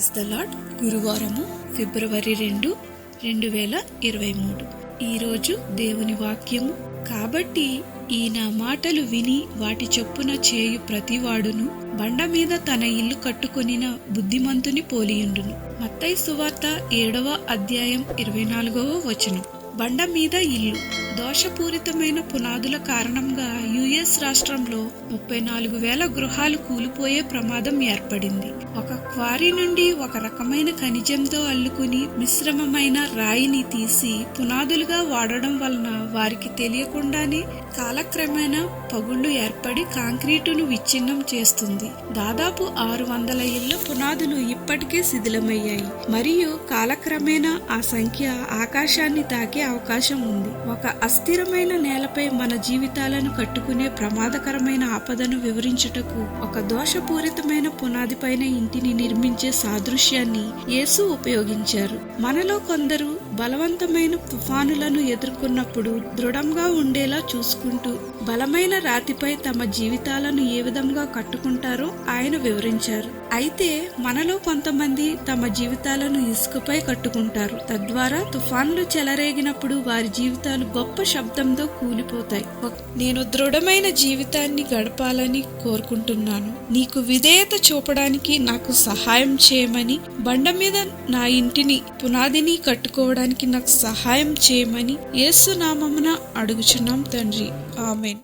Praise the lord. గురువారము ఫిబ్రవరి 2, 2023. ఈరోజు దేవుని వాక్యము. కాబట్టి ఈ నా మాటలు విని వాటి చొప్పున చేయు ప్రతివాడును బండ మీద తన ఇల్లు కట్టుకొనిన బుద్ధిమంతుని పోలియుండును. మత్తయి సువార్త 7వ అధ్యాయం 24వ వచనం. బండ మీద ఇల్లు. దోషపూరితమైన పునాదుల కారణంగా యుఎస్ రాష్ట్రంలో 34,000 గృహాలు కూలిపోయే ప్రమాదం ఏర్పడింది. ఒక క్వారీ నుండి ఒక రకమైన ఖనిజంతో అల్లుకుని మిశ్రమమైన రాయిని తీసి పునాదులుగా వాడడం వలన వారికి తెలియకుండానే కాలక్రమేణా పగుళ్లు ఏర్పడి కాంక్రీటును విచ్ఛిన్నం చేస్తుంది. దాదాపు 600 ఇళ్ల పునాదులు ఇప్పటికే శిథిలమయ్యాయి మరియు కాలక్రమేణా ఆ సంఖ్య ఆకాశాన్ని తాకే అవకాశం ఉంది. ఒక అస్థిరమైన నేలపై మన జీవితాలను కట్టుకునే ప్రమాదకరమైన ఆపదను వివరించుటకు ఒక దోషపూరితమైన పునాది పైన ఇంటిని నిర్మించే సాదృశ్యాన్ని యేసు ఉపయోగించారు. మనలో కొందరు బలవంతమైన తుఫానులను ఎదుర్కొన్నప్పుడు దృఢంగా ఉండేలా చూసుకుంటూ బలమైన రాతిపై తమ జీవితాలను ఏ విధంగా కట్టుకుంటారో ఆయన వివరించారు. అయితే మనలో కొంతమంది తమ జీవితాలను ఇసుకపై కట్టుకుంటారు. తద్వారా తుఫాన్లు చెలరేగినప్పుడు వారి జీవితాలు గొప్ప శబ్దంతో కూలిపోతాయి. నేను దృఢమైన జీవితాన్ని గడపాలని కోరుకుంటున్నాను. నీకు విధేయత చూపడానికి నాకు సహాయం చేయమని, బండ మీద నా ఇంటిని పునాదిని కట్టుకోవడానికి నాకు సహాయం చేయమని యేసు నామమున అడుగుచున్నాం తండ్రి. ఆమేన్.